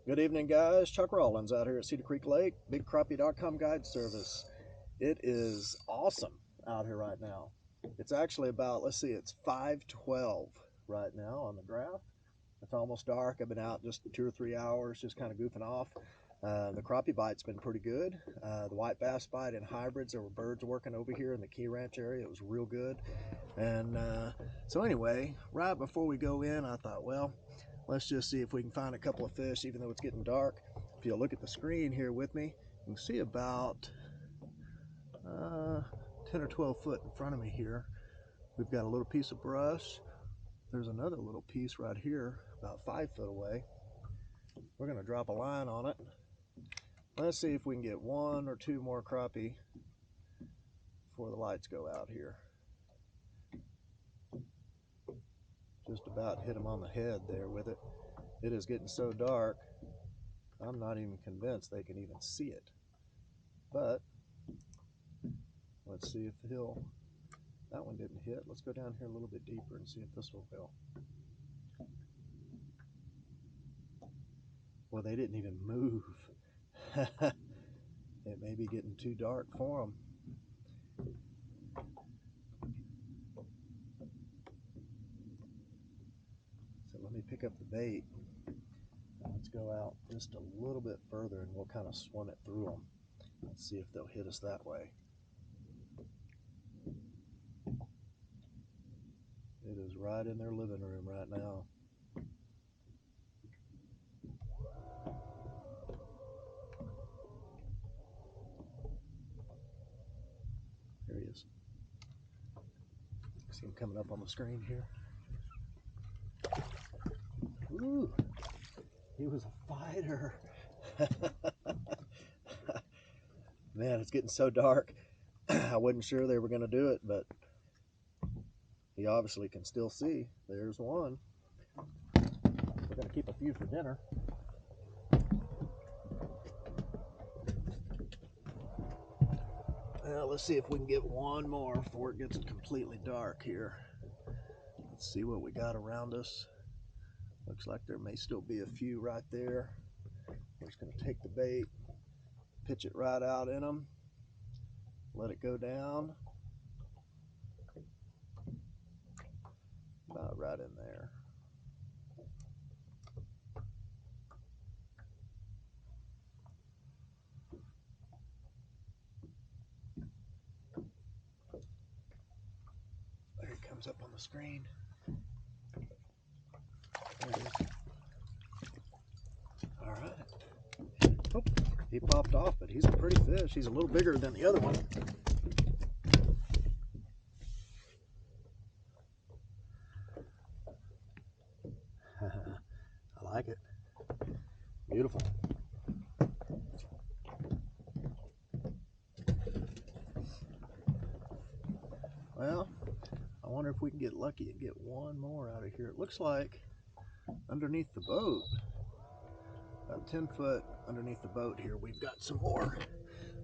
Good evening, guys. Chuck Rollins out here at Cedar Creek Lake, BigCrappie.com guide service. It is awesome out here right now. It's actually about, let's see, it's 5:12 right now on the graph. It's almost dark. I've been out just 2 or 3 hours, just kind of goofing off. The crappie bite's been pretty good. The white bass bite in hybrids, there were birds working over here in the Key Ranch area. It was real good. And so anyway, right before we go in, I thought, well, let's just see if we can find a couple of fish, even though it's getting dark. If you'll look at the screen here with me, you can see about 10 or 12 foot in front of me here. We've got a little piece of brush. There's another little piece right here, about 5 foot away. We're going to drop a line on it. Let's see if we can get one or two more crappie before the lights go out here. Just about hit them on the head there with it. It is getting so dark, I'm not even convinced they can even see it. But let's see if he'll. That one didn't hit. Let's go down here a little bit deeper and see if this will go. Well, they didn't even move. It may be getting too dark for them. So let me pick up the bait. Let's go out just a little bit further and we'll kind of swim it through them. Let's see if they'll hit us that way. It is right in their living room right now. There he is. See him coming up on the screen here. Ooh, he was a fighter. Man, it's getting so dark. I wasn't sure they were going to do it, but he obviously can still see. There's one. We're going to keep a few for dinner. Well, let's see if we can get one more before it gets completely dark here. Let's see what we got around us. Looks like there may still be a few right there. We're just going to take the bait, pitch it right out in them, let it go down. About right in there. There he comes up on the screen. There he is. All right. Oh, he popped off, but he's a pretty fish. He's a little bigger than the other one. I like it. Beautiful. Well, I wonder if we can get lucky and get one more out of here. It looks like underneath the boat, about 10 foot underneath the boat here, we've got some more.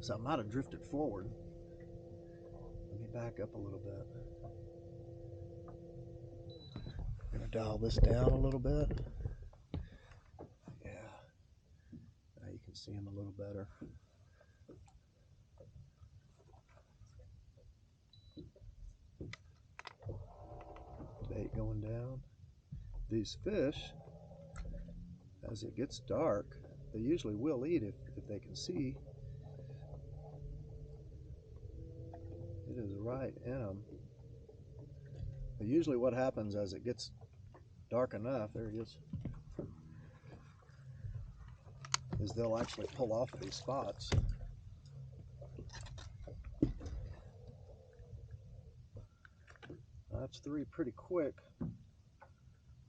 So I might have drifted forward. Let me back up a little bit. I'm gonna dial this down a little bit. Yeah, now you can see him a little better. Bait going down. These fish, as it gets dark, they usually will eat if they can see. It is right in them. But usually what happens as it gets dark enough, there he is they'll actually pull off of these spots. That's three pretty quick.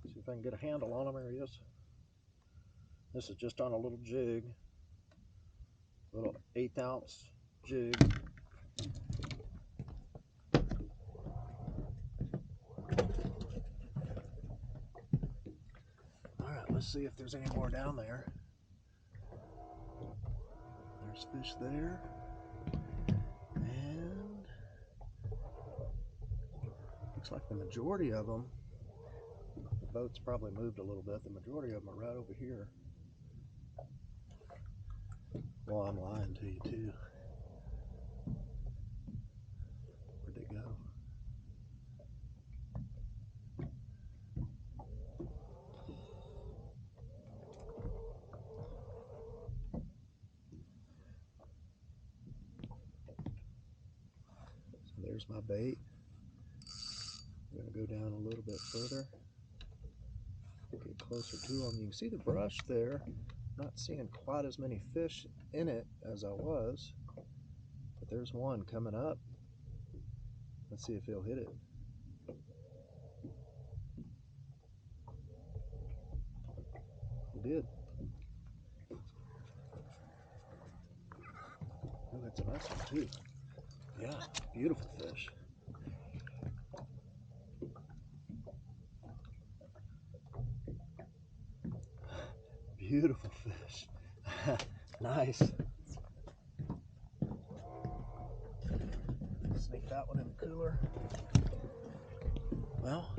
See if I can get a handle on him. There he is. This is just on a little jig, little 1/8 ounce jig. All right, let's see if there's any more down there. There's fish there. And looks like the majority of them, the boat's probably moved a little bit, the majority of them are right over here. Well, I'm lying to you too. Where'd they go? So there's my bait. I'm going to go down a little bit further, get closer to them. You can see the brush there. Not seeing quite as many fish in it as I was, but there's one coming up. Let's see if he'll hit it. He did. Oh, that's a nice one too. Yeah, beautiful fish. Beautiful fish. Nice. Sneak that one in the cooler. Well,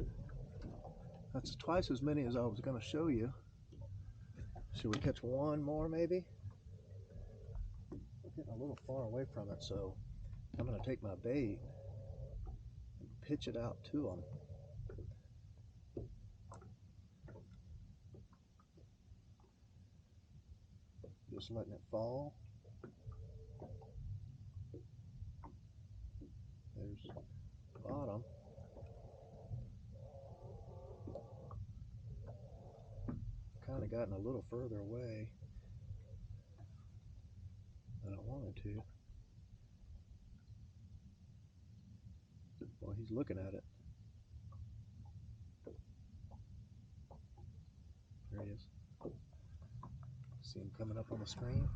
that's twice as many as I was going to show you. Should we catch one more maybe? I'm getting a little far away from it, so I'm going to take my bait and pitch it out to them. Just letting it fall. There's the bottom. Kind of gotten a little further away than I wanted to. Well, he's looking at it. There he is. See him coming up on the screen.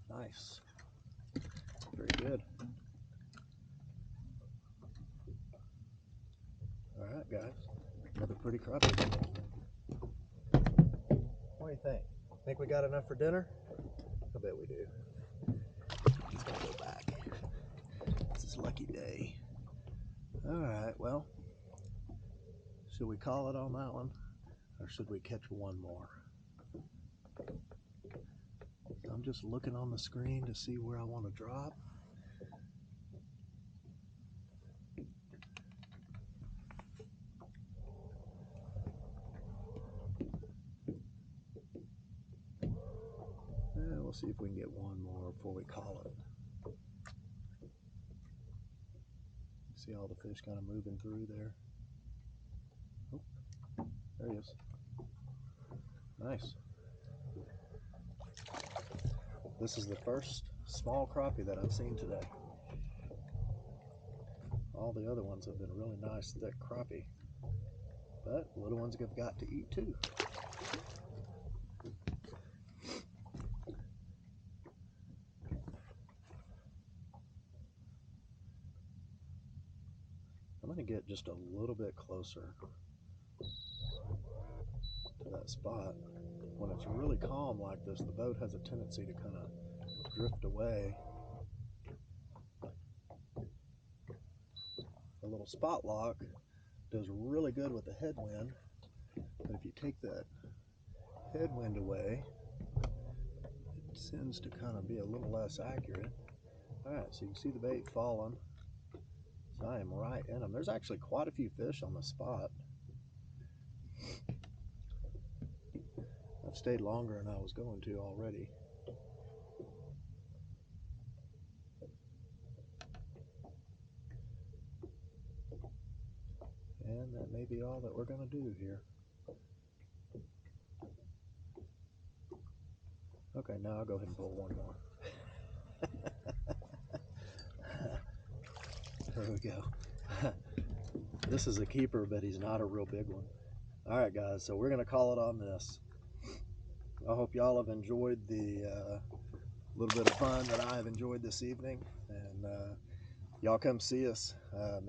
Nice. Very good. All right, guys. Another pretty crappie. What do you think? Think we got enough for dinner? I bet we do. He's gonna go back. It's his lucky day. All right, well, should we call it on that one? Or should we catch one more? I'm just looking on the screen to see where I want to drop. We'll see if we can get one more before we call it. See all the fish kind of moving through there. Oh, there he is. Nice. This is the first small crappie that I've seen today. All the other ones have been really nice, thick crappie. But little ones have got to eat too. I'm going to get just a little bit closer to that spot. When it's really calm like this, the boat has a tendency to kind of drift away. The little spot lock does really good with the headwind, but if you take that headwind away, it tends to kind of be a little less accurate. Alright, so you can see the bait falling. So I am right in them. There's actually quite a few fish on the spot. I've stayed longer than I was going to already. And that may be all that we're going to do here. Okay, now I'll go ahead and pull one more. There we go. This is a keeper, but he's not a real big one. All right, guys, so we're going to call it on this. I hope y'all have enjoyed the little bit of fun that I have enjoyed this evening. And y'all come see us.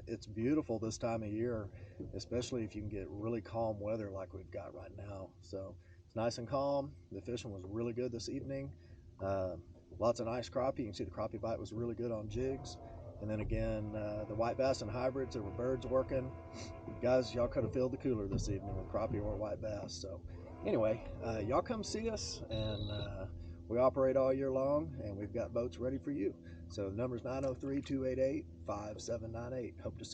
It's beautiful this time of year, especially if you can get really calm weather like we've got right now. So it's nice and calm. The fishing was really good this evening. Lots of nice crappie. You can see the crappie bite was really good on jigs. And then again, the white bass and hybrids, there were birds working. Guys, y'all could have filled the cooler this evening with crappie or white bass. So Anyway, y'all come see us, and we operate all year long, and we've got boats ready for you. So the number's 903-288-5798. Hope to see